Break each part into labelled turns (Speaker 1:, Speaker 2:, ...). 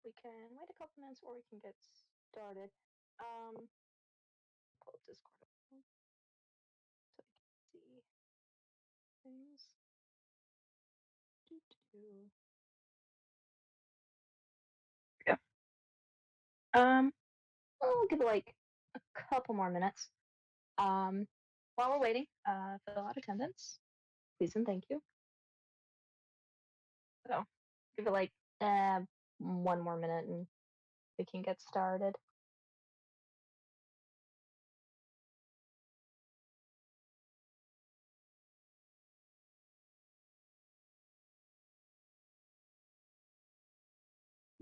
Speaker 1: We can wait a couple minutes or we can get started. Pull up Discord so I can see things. Doo-doo-doo. Yeah. We'll give it like a couple more minutes. Um, while we're waiting, fill out attendance, please and thank you. So give it like one more minute and we can get started.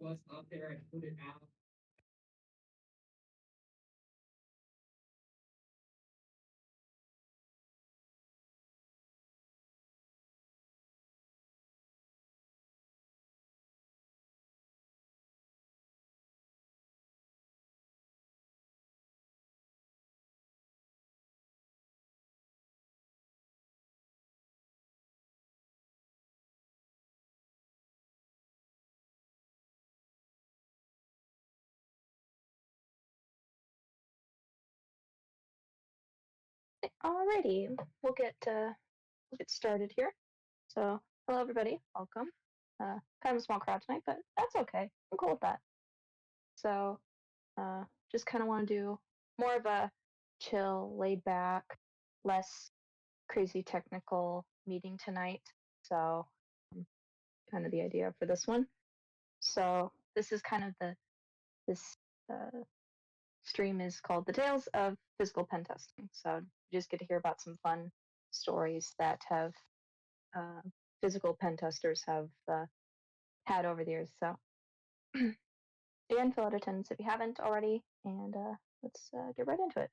Speaker 2: Was up there and put it out.
Speaker 1: Alrighty, we'll get started here. So hello everybody, welcome. Kind of a small crowd tonight, but that's okay. I'm cool with that. So uh, just kind of want to do more of a chill, laid back, less crazy technical meeting tonight. So kind of the idea for this one. So this is kind of this uh, stream is called the Tales of Physical Pen Testing. So you just get to hear about some fun stories that have uh, physical pen testers have had over the years. So again, fill out attendance if you haven't already, and let's get right into it.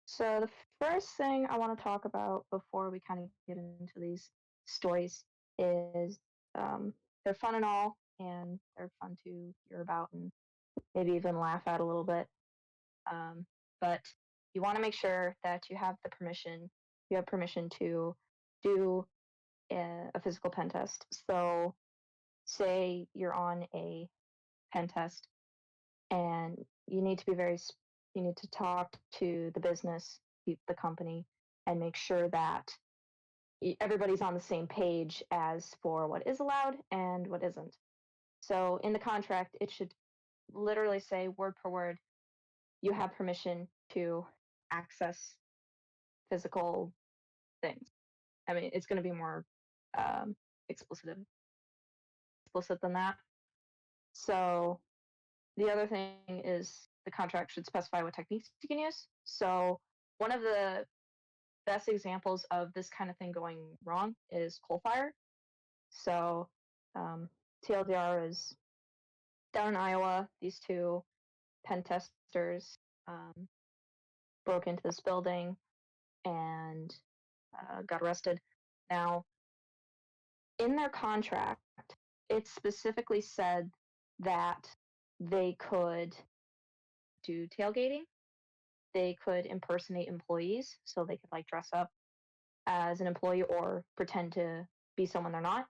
Speaker 1: So the first thing I want to talk about before we kind of get into these stories is they're fun and all, and they're fun to hear about and maybe even laugh at a little bit. But you want to make sure that you have the permission. You have permission to do a physical pen test. So, say you're on a pen test and you need to be you need to talk to the business, the company, and make sure that everybody's on the same page as for what is allowed and what isn't. So, in the contract, it should literally say word per word, you have permission to access physical things. I mean, it's going to be more um, explicit explicit than that. So the other thing is the contract should specify what techniques you can use. So one of the best examples of this kind of thing going wrong is coal fire. So TLDR is down in Iowa. These two pen testers broke into this building and got arrested. Now, in their contract, it specifically said that they could do tailgating. They could impersonate employees, so they could like dress up as an employee or pretend to be someone they're not.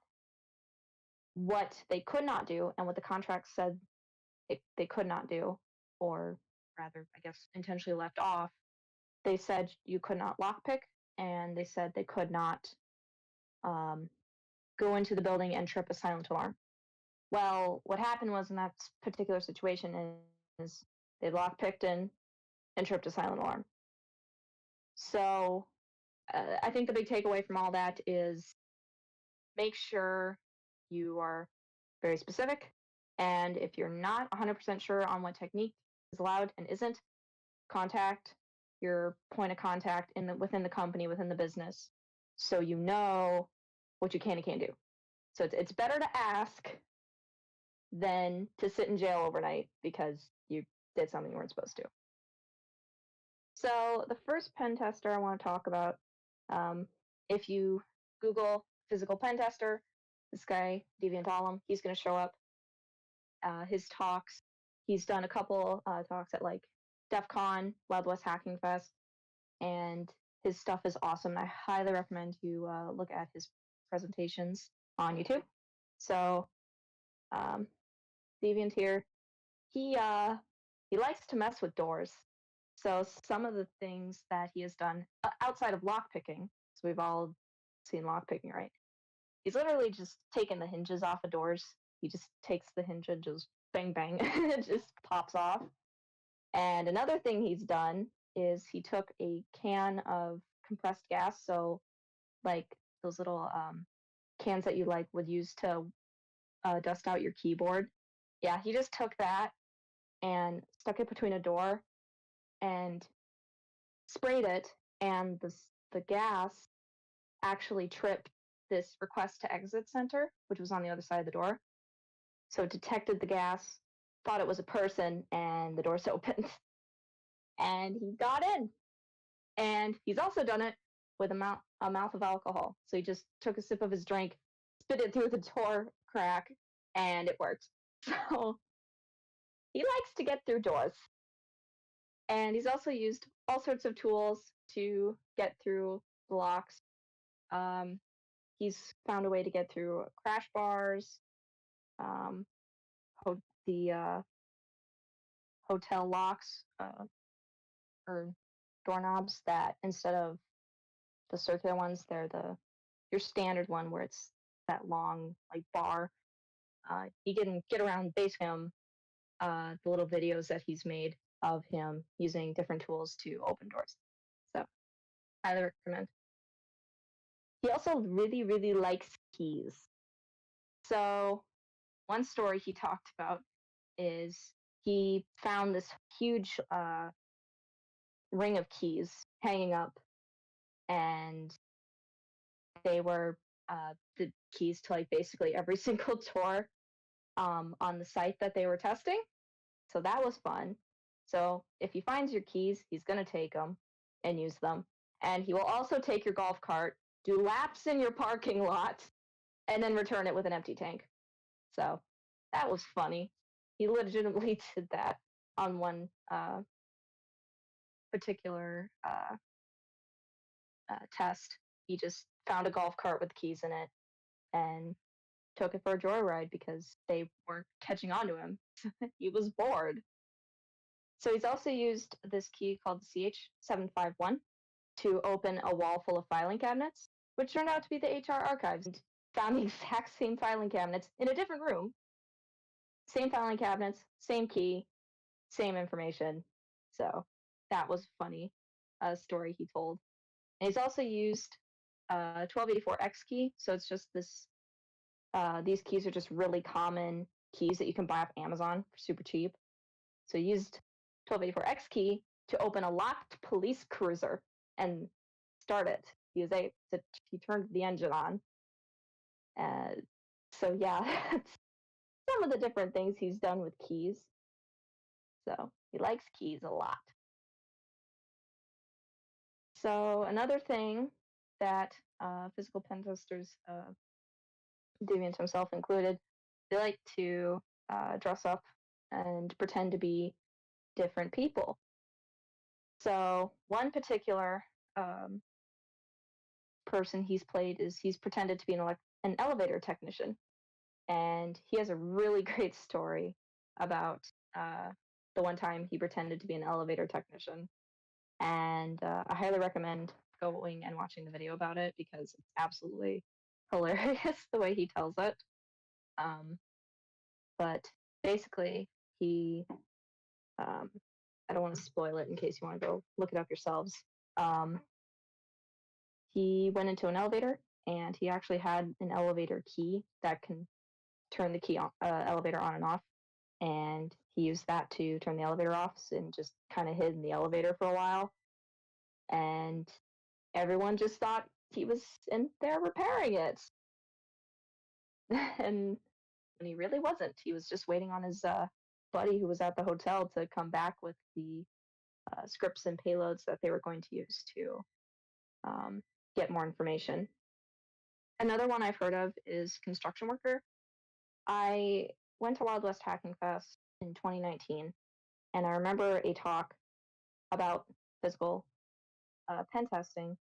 Speaker 1: What they could not do, and what the contract said they could not do, or rather, I guess, intentionally left off, they said you could not lockpick, and they said they could not um, go into the building and trip a silent alarm. Well, what happened was in that particular situation is they lockpicked in and tripped a silent alarm. So I think the big takeaway from all that is make sure you are very specific. And if you're not 100% sure on what technique is allowed and isn't, contact your point of contact within the company, within the business, so you know what you can and can't do. So it's better to ask than to sit in jail overnight because you did something you weren't supposed to. So the first pen tester I want to talk about, um, if you Google physical pen tester, this guy Deviant Ollam, he's going to show up. His talks, he's done a couple talks at like DEF CON, Wild West Hacking Fest, and his stuff is awesome. I highly recommend you look at his presentations on YouTube. So Um, Deviant here, he likes to mess with doors. So some of the things that he has done outside of lockpicking, so we've all seen lockpicking, right? He's literally just taken the hinges off of doors. He just takes the hinge and just bang bang, it just pops off. And another thing he's done is he took a can of compressed gas, so like those little cans that you like would use to dust out your keyboard. Yeah, he just took that and stuck it between a door and sprayed it, and the gas actually tripped this request to exit center, which was on the other side of the door. So it detected the gas, thought it was a person, and the door's opened. And he got in. And he's also done it with a mouth of alcohol. So he just took a sip of his drink, spit it through the door crack, and it worked. So he likes to get through doors. And he's also used all sorts of tools to get through blocks. Um, he's found a way to get through crash bars, um, the hotel locks or doorknobs that instead of the circular ones, they're the your standard one where it's that long like bar. You can get around basically the little videos that he's made of him using different tools to open doors. So highly recommend. He also really, really likes keys. So one story he talked about is he found this huge ring of keys hanging up, and they were the keys to like basically every single door on the site that they were testing. So that was fun. So if he finds your keys, he's going to take them and use them. And he will also take your golf cart, do laps in your parking lot, and then return it with an empty tank. So that was funny. He legitimately did that on one particular test. He just found a golf cart with keys in it and took it for a joyride because they weren't catching on to him. He was bored. So he's also used this key called the CH751 to open a wall full of filing cabinets, which turned out to be the HR archives. And found the exact same filing cabinets in a different room, same filing cabinets, same key, same information. So that was funny, a story he told. And he's also used 1284X key, so it's just this. These keys are just really common keys that you can buy off Amazon for super cheap. So he used 1284X key to open a locked police cruiser and start it. He turned the engine on. Uh, so yeah, that's some of the different things he's done with keys. So he likes keys a lot. So another thing that physical pen testers, Deviant himself included, they like to dress up and pretend to be different people. So one particular person he's played is he's pretended to be an elevator technician, and he has a really great story about the one time he pretended to be an elevator technician, and I highly recommend going and watching the video about it because it's absolutely hilarious the way he tells it. Um, but basically, he I don't want to spoil it in case you want to go look it up yourselves. Um, he went into an elevator and he actually had an elevator key that can turn the elevator on and off. And he used that to turn the elevator off and just kind of hid in the elevator for a while. And everyone just thought he was in there repairing it. And he really wasn't. He was just waiting on his buddy who was at the hotel to come back with the scripts and payloads that they were going to use to get more information. Another one I've heard of is construction worker. I went to Wild West Hacking Fest in 2019, and I remember a talk about physical pen testing.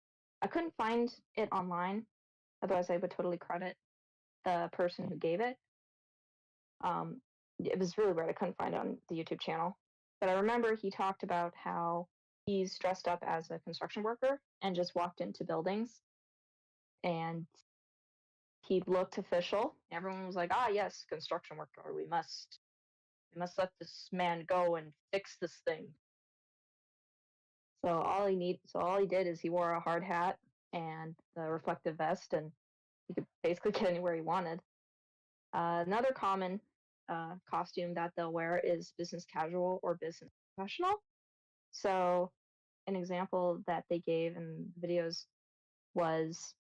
Speaker 1: I couldn't find it online, otherwise I would totally credit the person who gave it. Um, it was really weird. I couldn't find it on the YouTube channel, but I remember he talked about how he's dressed up as a construction worker and just walked into buildings, and he looked official. Everyone was like, "Ah, yes, construction worker. We must let this man go and fix this thing." So all he did is he wore a hard hat and the reflective vest, and he could basically get anywhere he wanted. Another common costume that they'll wear is business casual or business professional. So an example that they gave in videos was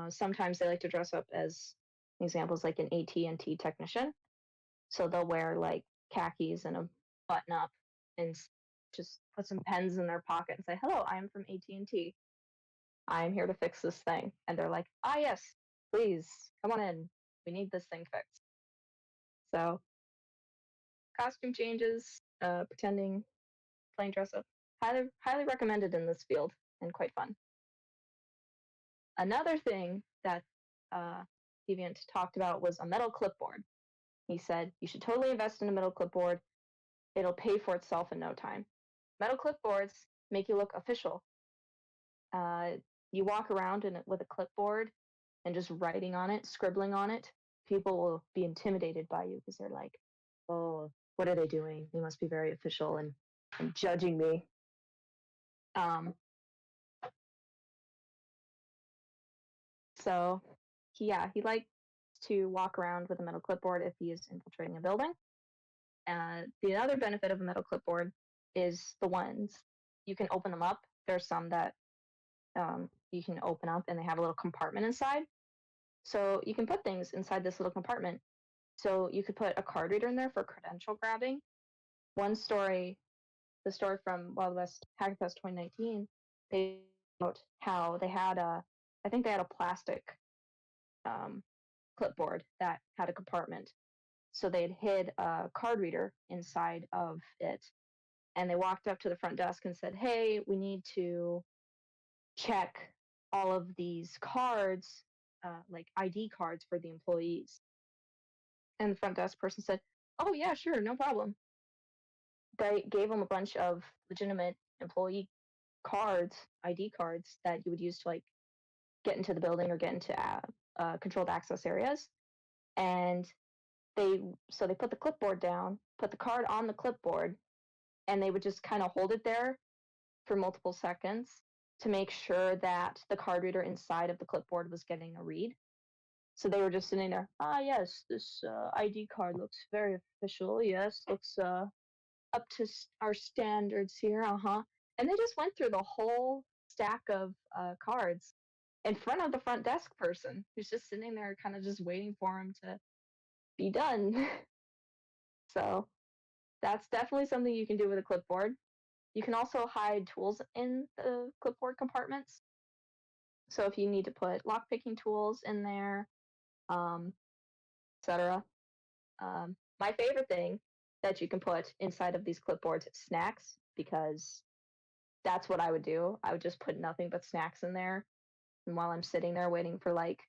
Speaker 1: sometimes they like to dress up as examples like an AT&T technician. So they'll wear like khakis and a button up and just put some pens in their pocket and say, "Hello, I'm from AT&T. I'm here to fix this thing." And they're like, "Ah, yes, please come on in. We need this thing fixed." So costume changes, pretending, playing dress up, highly recommended in this field and quite fun. Another thing that uh, Deviant talked about was a metal clipboard. He said you should totally invest in a metal clipboard. It'll pay for itself in no time. Metal clipboards make you look official. Uh, you walk around with a clipboard and just writing on it, scribbling on it. People will be intimidated by you because they're like, "Oh, what are they doing? They must be very official and judging me." Um, so, yeah, he likes to walk around with a metal clipboard if he is infiltrating a building. The other benefit of a metal clipboard is the ones you can open them up. There's some that you can open up and they have a little compartment inside. So you can put things inside this little compartment. So you could put a card reader in there for credential grabbing. One story, the story from Wild West Hackfest 2019, they wrote how they had I think they had a plastic um, clipboard that had a compartment. So they'd hid a card reader inside of it. And they walked up to the front desk and said, "Hey, we need to check all of these cards, like ID cards for the employees." And the front desk person said, "Oh, yeah, sure, no problem." They gave them a bunch of legitimate employee cards, ID cards that you would use to like get into the building or get into controlled access areas. And they they put the clipboard down, put the card on the clipboard, and they would just kind of hold it there for multiple seconds to make sure that the card reader inside of the clipboard was getting a read. So they were just sitting there. "Ah, yes, this ID card looks very official. Yes, looks up to our standards here. Uh huh." And they just went through the whole stack of cards in front of the front desk person who's just sitting there, kind of just waiting for him to be done. So that's definitely something you can do with a clipboard. You can also hide tools in the clipboard compartments. So if you need to put lockpicking tools in there, etc. My favorite thing that you can put inside of these clipboards is snacks, because that's what I would do. I would just put nothing but snacks in there. And while I'm sitting there waiting for like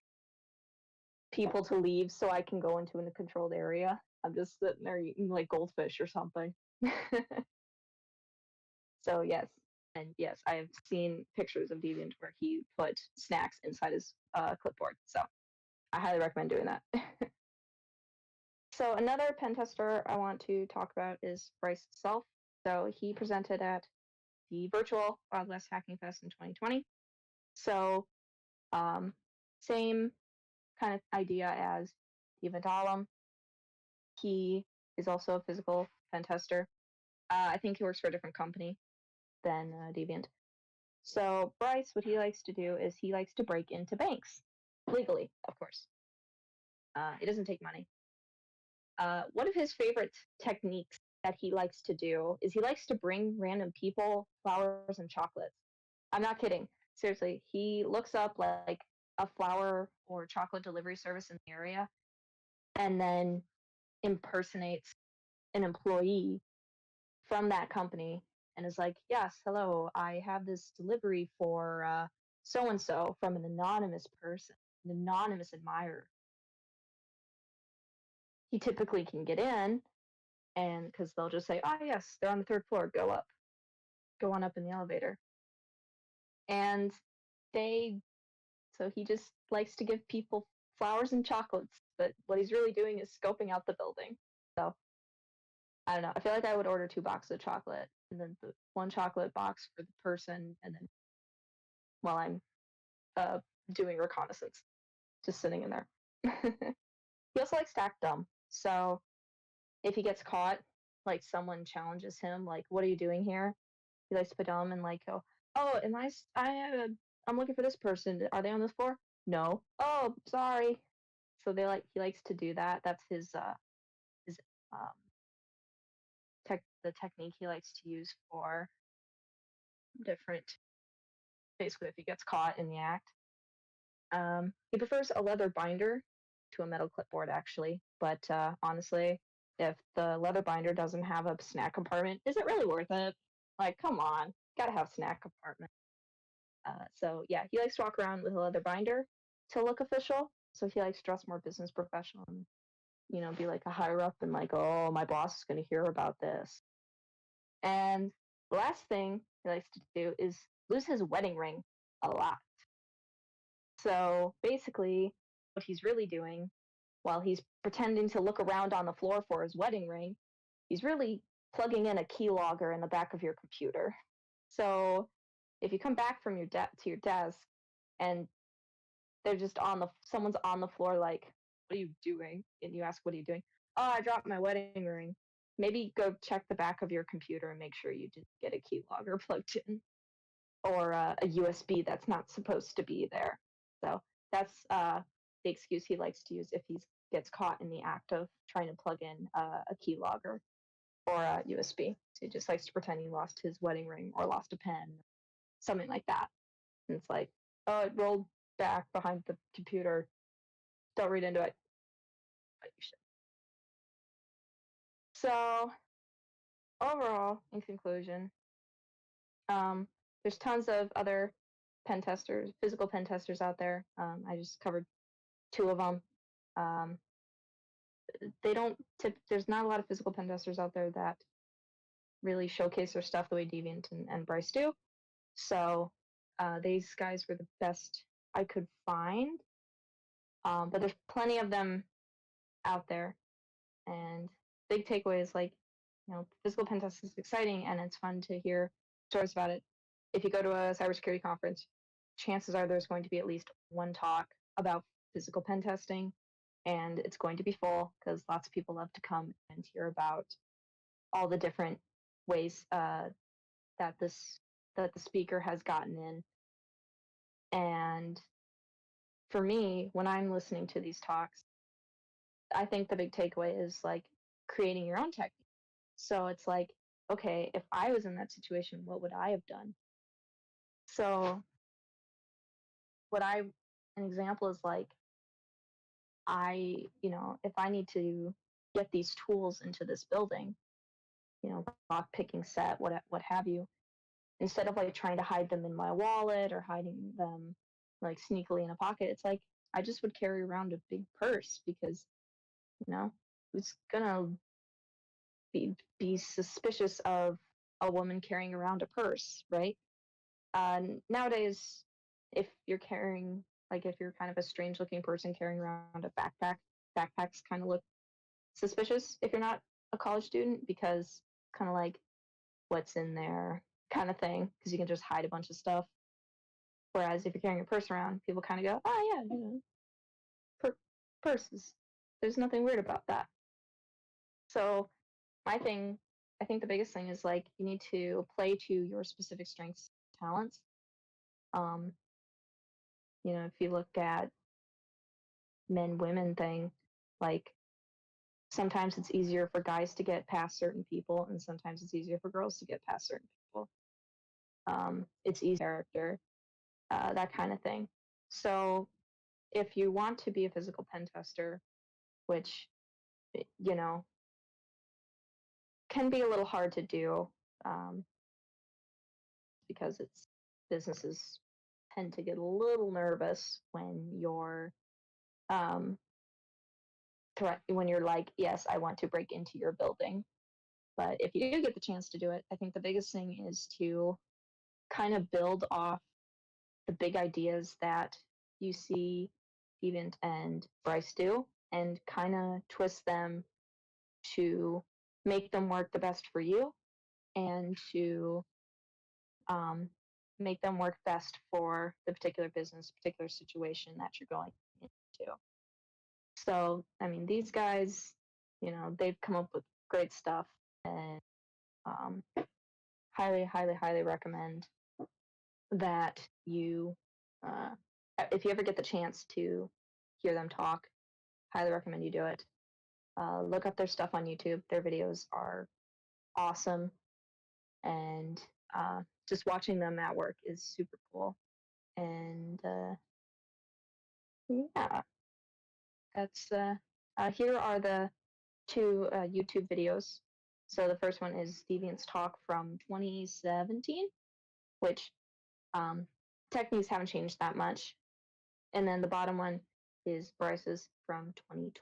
Speaker 1: people to leave so I can go into a controlled area, I'm just sitting there eating like goldfish or something. So yes, and yes, I have seen pictures of Deviant where he put snacks inside his clipboard. So I highly recommend doing that. So another pen tester I want to talk about is Bryce itself. So he presented at the virtual Wild West Hacking Fest in 2020. So um, same kind of idea as Eva Dahlem. He is also a physical pen tester. I think he works for a different company than Deviant. So Bryce, what he likes to do is he likes to break into banks legally, of course. It doesn't take money. One of his favorite techniques that he likes to do is he likes to bring random people flowers and chocolates. I'm not kidding. Seriously, he looks up like a flower or chocolate delivery service in the area and then impersonates an employee from that company and is like, "Yes, hello, I have this delivery for so and so from an anonymous person, an anonymous admirer." he typically can get in, and because they'll just say, "Oh yes, they're on the third floor. Go up, go on up in the elevator." And they so he just likes to give people flowers and chocolates, but what he's really doing is scoping out the building. So I don't know. I feel like I would order 2 boxes of chocolate and then the one chocolate box for the person, and then while I'm uh, doing reconnaissance, just sitting in there. He also likes to act dumb. So if he gets caught, like someone challenges him, like, "What are you doing here?" He likes to put dumb and like go, "Oh, am I? I'm looking for this person. Are they on this floor? No. Oh, sorry." So he likes to do that. That's his um the technique he likes to use for different, basically if he gets caught in the act. He prefers a leather binder to a metal clipboard, actually. But honestly, if the leather binder doesn't have a snack compartment, is it really worth it? Like, come on, gotta have snack compartment. So yeah, he likes to walk around with a leather binder to look official. So he likes to dress more business professional and be like a higher up and like, oh, my boss is gonna hear about this. And the last thing he likes to do is lose his wedding ring a lot. So basically, what he's really doing while he's pretending to look around on the floor for his wedding ring, he's really plugging in a keylogger in the back of your computer. So if you come back from to your desk and they're just someone's on the floor like, "What are you doing?" and you ask, "What are you doing?" "Oh, I dropped my wedding ring." Maybe go check the back of your computer and make sure you didn't get a keylogger plugged in, or a USB that's not supposed to be there. So that's the excuse he likes to use if he gets caught in the act of trying to plug in a keylogger or a USB. So he just likes to pretend he lost his wedding ring or lost a pen, something like that. And it's like, "Oh, it rolled back behind the computer. Don't read into it, but you should." So overall, in conclusion, um, there's tons of other pen testers, physical pen testers out there. I just covered 2 of them. Um, they don't tip. There's not a lot of physical pen testers out there that really showcase their stuff the way Deviant and Bryce do. So these guys were the best I could find. But there's plenty of them out there, and big takeaways like, physical pen test is exciting and it's fun to hear stories about it. If you go to a cybersecurity conference, chances are there's going to be at least one talk about physical pen testing, and it's going to be full because lots of people love to come and hear about all the different ways that the speaker has gotten in. And for me, when I'm listening to these talks, I think the big takeaway is like creating your own technique. So it's like, okay, if I was in that situation, what would I have done? So an example is like, if I need to get these tools into this building, lock picking set, what have you, instead of like trying to hide them in my wallet or hiding them like sneakily in a pocket, it's like I just would carry around a big purse because, who's gonna be suspicious of a woman carrying around a purse, right? Nowadays, if you're carrying, like, if you're kind of a strange looking person carrying around a backpack, backpacks kind of look suspicious if you're not a college student because kind of like what's in there kind of thing because you can just hide a bunch of stuff. Whereas if you're carrying a purse around, people kind of go, "Oh yeah, per- purses. There's nothing weird about that." So my thing, I think the biggest thing is like you need to play to your specific strengths, talents. Um, if you look at men women thing, like sometimes it's easier for guys to get past certain people, and sometimes it's easier for girls to get past certain people. It's easy character, that kind of thing. So if you want to be a physical pen tester, which you know can be a little hard to do, um, because it's businesses tend to get a little nervous when you're um, when you're like, yes, I want to break into your building. But if you do get the chance to do it, I think the biggest thing is to kind of build off the big ideas that you see Stevens and Bryce do and kind of twist them to make them work the best for you and to um, make them work best for the particular business, particular situation that you're going into. So, I mean, these guys, they've come up with great stuff and um, highly, highly, highly recommend that you, uh, if you ever get the chance to hear them talk, highly recommend you do it. Look up their stuff on YouTube. Their videos are awesome, and just watching them at work is super cool. And yeah, that's here are the two YouTube videos. So the first one is Deviant's talk from 2017, which techniques haven't changed that much. And then the bottom one is Bryce's from 2020.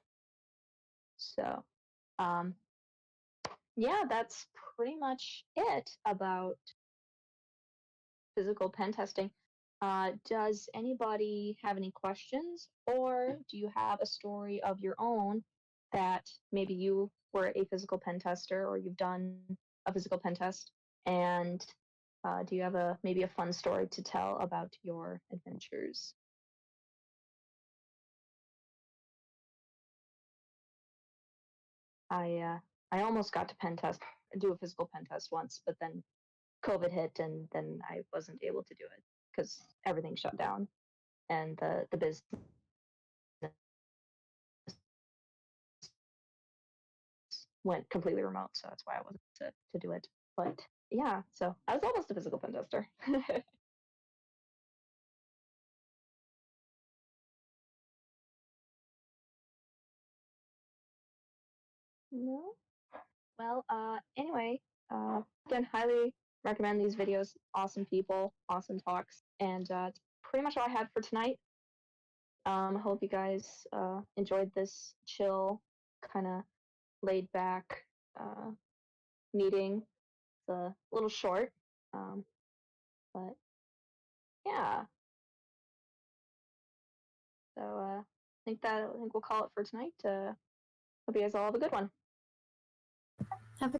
Speaker 1: So um, yeah, that's pretty much it about physical pen testing. Does anybody have any questions, or do you have a story of your own that maybe you were a physical pen tester or you've done a physical pen test? And do you have maybe a fun story to tell about your adventures? I almost got to do a physical pen test once, but then COVID hit, and then I wasn't able to do it because everything shut down and the business went completely remote. So that's why I wasn't to do it. But yeah, so I was almost a physical pen tester. No. Well, anyway, again, highly recommend these videos. Awesome people, awesome talks, and it's pretty much all I had for tonight. I hope you guys enjoyed this chill, kind of laid back uh, meeting. It's a little short, um, but yeah. So I think we'll call it for tonight. Hope you guys all have a good one.